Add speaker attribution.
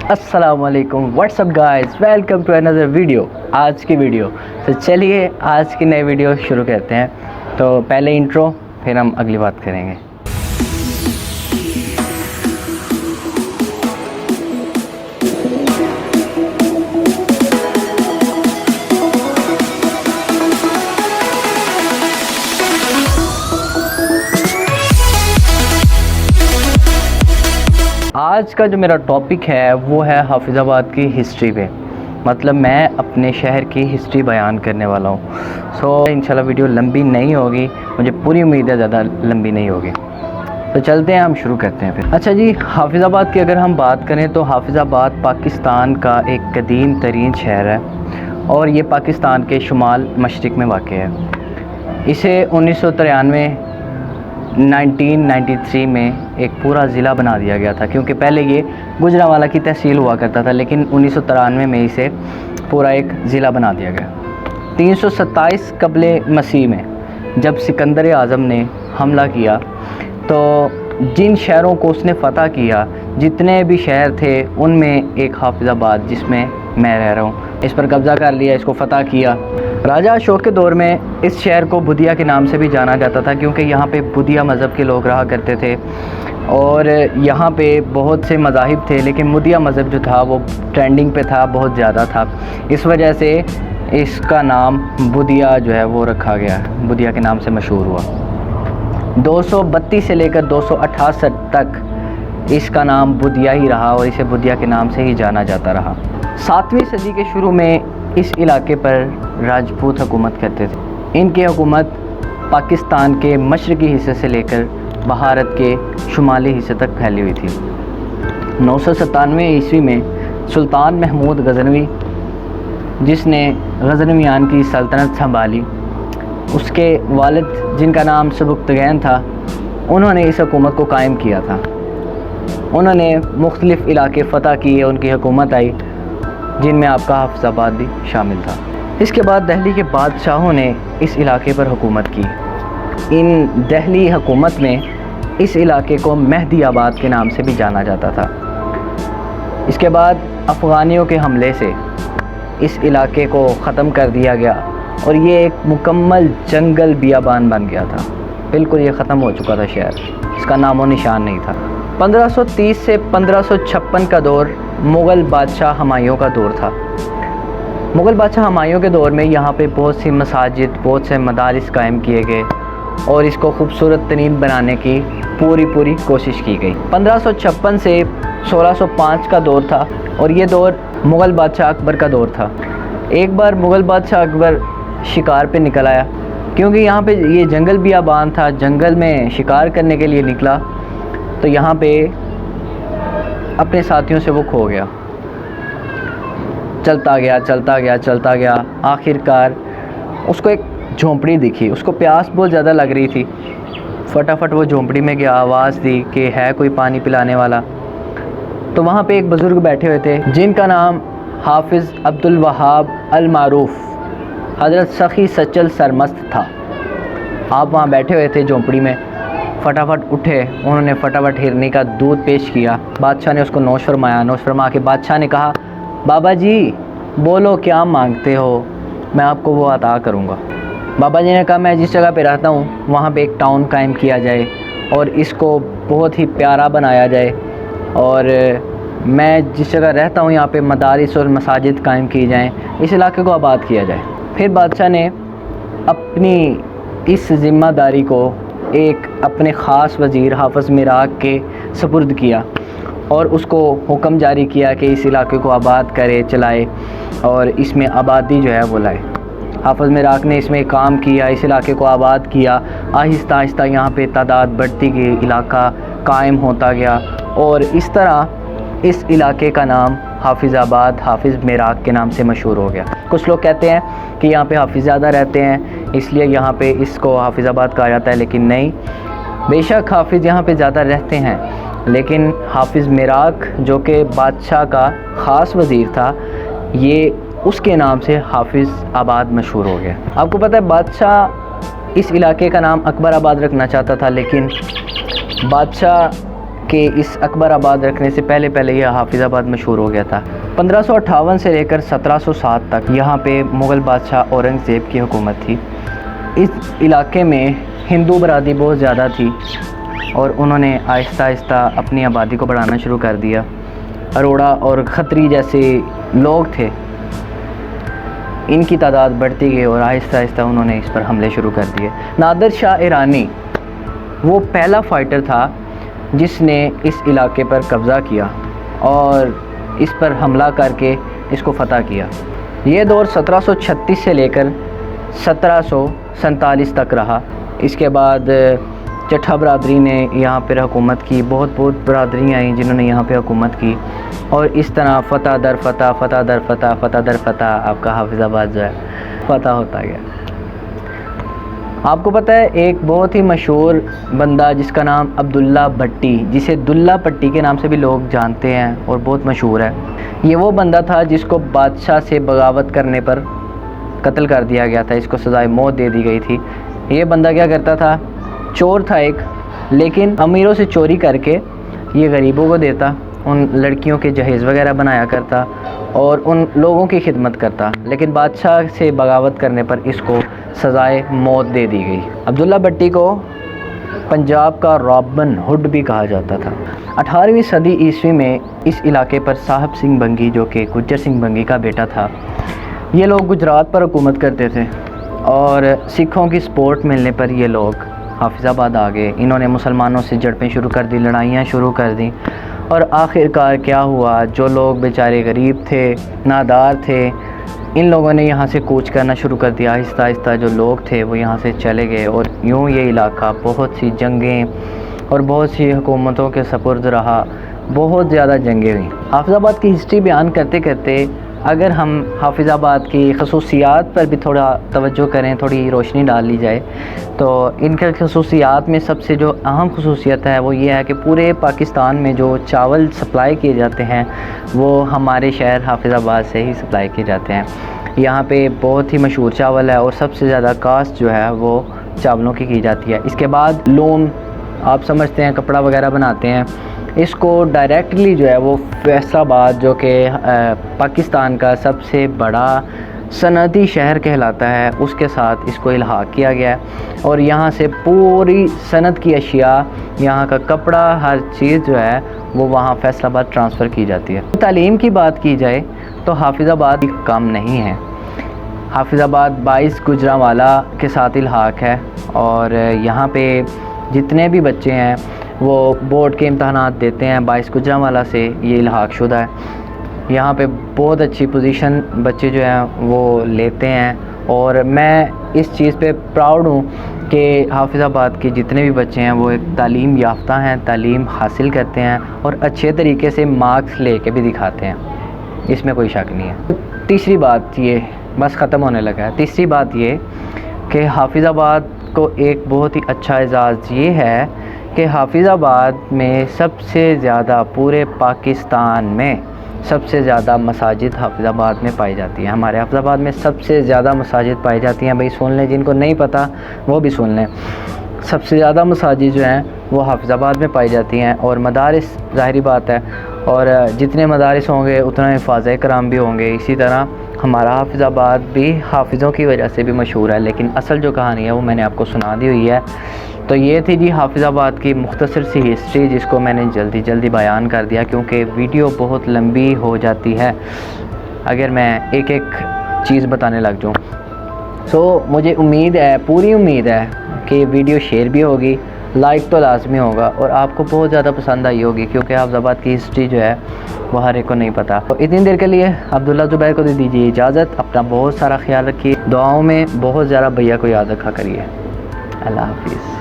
Speaker 1: अस्सलामुअलैकुम, what's up guys, welcome to another video. आज की वीडियो तो चलिए आज की नई वीडियो शुरू करते हैं। तो पहले इंट्रो, फिर हम अगली बात करेंगे। आज का जो मेरा टॉपिक है वो है हाफिज़ाबाद की हिस्ट्री पे, मतलब मैं अपने शहर की हिस्ट्री बयान करने वाला हूँ। सो इंशाल्लाह वीडियो लंबी नहीं होगी, मुझे पूरी उम्मीद है ज़्यादा लंबी नहीं होगी। तो चलते हैं, हम शुरू करते हैं फिर। अच्छा जी, हाफिज़ाबाद की अगर हम बात करें तो हाफिज़ाबाद पाकिस्तान का एक कदीम तरीन शहर है और ये पाकिस्तान के शुमाल मशरिक़ में वाक़ है। इसे 1993 में एक पूरा ज़िला बना दिया गया था, क्योंकि पहले ये गुजरांवाला की तहसील हुआ करता था, लेकिन 1993 में इसे पूरा एक ज़िला बना दिया गया। 327 कबले मसीह में जब सिकंदर आज़म ने हमला किया तो जिन शहरों को उसने फ़तह किया, जितने भी शहर थे उनमें एक हाफिज़ाबाद, जिसमें मैं रह रहा हूँ, इस पर कब्ज़ा कर लिया, इसको फ़तह किया। राजा अशोक के दौर में इस शहर को बुदिया के नाम से भी जाना जाता था, क्योंकि यहाँ पे बुदिया मज़हब के लोग रहा करते थे और यहाँ पे बहुत से मज़ाहिब थे, लेकिन बुदिया मज़हब जो था वो ट्रेंडिंग पे था, बहुत ज़्यादा था। इस वजह से इसका नाम बुदिया जो है वो रखा गया, बुदिया के नाम से मशहूर हुआ। 232 से लेकर 268 तक इसका नाम बुदिया ही रहा और इसे बुदिया के नाम से ही जाना जाता रहा। 7वीं सदी के शुरू में इस इलाके पर राजपूत हुकूमत करते थे। इनकी हुकूमत पाकिस्तान के मशरक़ी हिस्से से लेकर भारत के शुमाली हिस्से तक फैली हुई थी। 997 ईस्वी में सुल्तान महमूद गज़नवी, जिसने गज़नवियान की सल्तनत संभाली, उसके वालिद जिनका नाम सबुक्तगैन था, उन्होंने इस हुकूमत को कायम किया था। उन्होंने मुख्तलिफ़ इलाके फ़तह किए, उनकी हुकूमत आई, जिनमें आपका हाफिज़ाबाद भी शामिल था। इसके बाद दिल्ली के बादशाहों ने इस इलाके पर हुकूमत की। इन दिल्ली हुकूमत में इस इलाके को मेहदी आबाद के नाम से भी जाना जाता था। इसके बाद अफ़गानियों के हमले से इस इलाके को ख़त्म कर दिया गया और ये एक मुकम्मल जंगल बियाबान बन गया था। बिल्कुल ये ख़त्म हो चुका था शहर, इसका नामो निशान नहीं था। 1530 से 1556 का दौर मुग़ल बादशाह हुमायूं का दौर था। मुग़ल बादशाह हुमायूं के दौर में यहाँ पे बहुत सी मसाजिद, बहुत से मदारिस कायम किए गए और इसको खूबसूरत तरीन बनाने की पूरी कोशिश की गई। 1556 से 1605 का दौर था और ये दौर मुग़ल बादशाह अकबर का दौर था। एक बार मुग़ल बादशाह अकबर शिकार पे निकल आया, क्योंकि यहाँ पे ये जंगल बियाबान था, जंगल में शिकार करने के लिए निकला तो यहाँ पे अपने साथियों से वो खो गया। चलता गया, आखिरकार उसको एक झोंपड़ी दिखी। उसको प्यास बहुत ज़्यादा लग रही थी, फटाफट वो झोंपड़ी में गया, आवाज़ दी कि है कोई पानी पिलाने वाला। तो वहाँ पे एक बुज़ुर्ग बैठे हुए थे, जिनका नाम हाफिज़ अब्दुल वहाब अल मारूफ़ हज़रत सखी सचल सरमस्त था। आप वहाँ बैठे हुए थे झोंपड़ी में। फटाफट उठे, उन्होंने फटाफट हिरनी का दूध पेश किया। बादशाह ने उसको नोश फरमाया। नोश फरमा के बादशाह ने कहा, बाबा जी बोलो क्या मांगते हो, मैं आपको वो अता करूँगा। बाबा जी ने कहा, मैं जिस जगह पे रहता हूँ वहाँ पे एक टाउन कायम किया जाए और इसको बहुत ही प्यारा बनाया जाए, और मैं जिस जगह रहता हूँ यहाँ पे मदारिस और मसाजिद कायम की जाएँ, इस इलाके को आबाद किया जाए। फिर बादशाह ने अपनी इस ज़िम्मेदारी को एक अपने ख़ास वज़ीर हाफ़िज़ मिराक के सपुर्द किया और उसको हुक्म जारी किया कि इस इलाके को आबाद करे, चलाए और इसमें आबादी जो है वो लाए। हाफ़िज़ मिराक ने इसमें काम किया, इस इलाके को आबाद किया। आहिस्ता आहिस्ता यहाँ पे तादाद बढ़ती गई, इलाका कायम होता गया और इस तरह इस इलाके का नाम हाफिज़ाबाद हाफिज़ मिराक के नाम से मशहूर हो गया। कुछ लोग कहते हैं कि यहाँ पे हाफिज़ ज़्यादा रहते हैं इसलिए यहाँ पे इसको हाफिज़ाबाद कहा जाता है, लेकिन नहीं, बेशक हाफिज़ यहाँ पे ज़्यादा रहते हैं, लेकिन हाफिज़ मिराक जो कि बादशाह का ख़ास वज़ीर था, ये उसके नाम से हाफिज़ आबाद मशहूर हो गया। आपको पता है बादशाह इस इलाके का नाम अकबर आबाद रखना चाहता था, लेकिन बादशाह के इस अकबराबाद रखने से पहले पहले यह हाफिज़ाबाद मशहूर हो गया था। 1558 से लेकर 1707 तक यहाँ पे मुग़ल बादशाह औरंगज़ेब की हुकूमत थी। इस इलाके में हिंदू बरादरी बहुत ज़्यादा थी और उन्होंने आहिस्ता आहिस्ता अपनी आबादी को बढ़ाना शुरू कर दिया। अरोड़ा और खत्री जैसे लोग थे, इनकी तादाद बढ़ती गई और आहिस्ता आहिस्ता उन्होंने इस पर हमले शुरू कर दिए। नादिर शाह ईरानी वो पहला फ़ाइटर था जिसने इस इलाके पर कब्ज़ा किया और इस पर हमला करके इसको फ़तह किया। ये दौर 1736 से लेकर 1747 तक रहा। इसके बाद चट्ठा बरादरी ने यहाँ पर हुकूमत की, बहुत बरादरियाँ आई जिन्होंने यहाँ पे हुकूमत की और इस तरह फ़तह दर फ़तह, फ़तह दर फ़तह, फ़तह दर फ़तह आपका हाफिज़ाबाद जो है फ़तह होता गया। आपको पता है एक बहुत ही मशहूर बंदा जिसका नाम अब्दुल्ला भट्टी, जिसे दुल्ला पट्टी के नाम से भी लोग जानते हैं और बहुत मशहूर है, ये वो बंदा था जिसको बादशाह से बगावत करने पर कत्ल कर दिया गया था। इसको सज़ाए मौत दे दी गई थी। ये बंदा क्या करता था, चोर था एक, लेकिन अमीरों से चोरी करके ये गरीबों को देता, उन लड़कियों के जहेज़ वगैरह बनाया करता और उन लोगों की खिदमत करता। लेकिन बादशाह से बगावत करने पर इसको सज़ाए मौत दे दी गई। अब्दुल्ला भट्टी को पंजाब का रॉबिन हुड भी कहा जाता था। 18वीं सदी ईस्वी में इस इलाके पर साहब सिंह बंगी, जो कि गुज्जर सिंह बंगी का बेटा था, ये लोग गुजरात पर हुकूमत करते थे और सिखों की सपोर्ट मिलने पर ये लोग हाफिज़ाबाद आ गए। इन्होंने मुसलमानों से झड़पें शुरू कर दी, लड़ाइयाँ शुरू कर दी और आखिरकार क्या हुआ, जो लोग बेचारे गरीब थे, नादार थे, इन लोगों ने यहाँ से कूच करना शुरू कर दिया। आहिस्ता आहिस्ता जो लोग थे वो यहाँ से चले गए और यूँ ये इलाका बहुत सी जंगें और बहुत सी हुकूमतों के सपुर्द रहा। बहुत ज़्यादा जंगें हुई। हाफिज़ाबाद की हिस्ट्री बयान करते करते अगर हम हाफिज़ाबाद की खसूसियात पर भी थोड़ा तवज्जो करें, थोड़ी रोशनी डाल ली जाए, तो इनके खसूसियात में सबसे जो अहम खसूसियत है वो ये है कि पूरे पाकिस्तान में जो चावल सप्लाई किए जाते हैं वो हमारे शहर हाफिज़ाबाद से ही सप्लाई किए जाते हैं। यहाँ पे बहुत ही मशहूर चावल है और सबसे ज़्यादा कास्ट जो है वो चावलों की जाती है। इसके बाद लूम, आप समझते हैं कपड़ा वगैरह बनाते हैं, इसको डायरेक्टली जो है वो फैसलाबाद, जो कि पाकिस्तान का सबसे बड़ा सनअती शहर कहलाता है, उसके साथ इसको इल्हाक किया गया है और यहाँ से पूरी सनत की अशिया, यहाँ का कपड़ा, हर चीज़ जो है वो वहाँ फैसलाबाद ट्रांसफ़र की जाती है। तालीम की बात की जाए तो हाफिज़ाबाद कम नहीं है। हाफिज़ाबाद 22 गुजरांवाला के साथ इल्हाक है और यहाँ पे जितने भी बच्चे हैं वो बोर्ड के इम्तहानात देते हैं 22 गुजरांवाला से, ये इल्हाक शुदा है। यहाँ पे बहुत अच्छी पोजीशन बच्चे जो हैं वो लेते हैं और मैं इस चीज़ पे प्राउड हूँ कि हाफिज़ाबाद के जितने भी बच्चे हैं वो एक तालीम याफ्ता हैं, तालीम हासिल करते हैं और अच्छे तरीके से मार्क्स लेके भी दिखाते हैं, इसमें कोई शक नहीं है। तीसरी बात ये, बस ख़त्म होने लगा है, तीसरी बात ये कि हाफिज़ाबाद को एक बहुत ही अच्छा एजाज़ ये है कि हाफिज़ाबाद में सबसे ज़्यादा, पूरे पाकिस्तान में सबसे ज़्यादा मसाजिद हाफिज़ाबाद में पाई जाती हैं। हमारे हाफिज़ाबाद में सबसे ज़्यादा मसाजिद पाई जाती हैं। भाई सुन लें, जिनको नहीं पता वो भी सुन लें। सबसे ज़्यादा मसाजिद जो हैं वो हाफिज़ाबाद में पाई जाती हैं और मदारिस, ज़ाहिरी बात है, और जितने मदारिस होंगे उतना हिफ़ाज़ कराम भी होंगे। इसी तरह हमारा हाफिज़ाबाद भी हाफिज़ों की वजह से भी मशहूर है, लेकिन असल जो कहानी है वो मैंने आपको सुना दी हुई है। तो ये थी जी हाफिज़ाबाद की मुख्तसर सी हिस्ट्री, जिसको मैंने जल्दी बयान कर दिया क्योंकि वीडियो बहुत लंबी हो जाती है अगर मैं एक एक चीज़ बताने लग जाऊँ। सो मुझे उम्मीद है, पूरी उम्मीद है कि वीडियो शेयर भी होगी, लाइक तो लाजमी होगा और आपको बहुत ज़्यादा पसंद आई होगी क्योंकि हाफिज़ाबाद की हिस्ट्री जो है वो हर एक को नहीं पता। तो इतनी देर के लिए अब्दुल्ला ज़ुबैर को दे दीजिए इजाज़त। अपना बहुत सारा ख्याल रखिए, दुआओं में बहुत ज़्यादा भैया को याद रखा करिए। अल्लाह हाफिज़।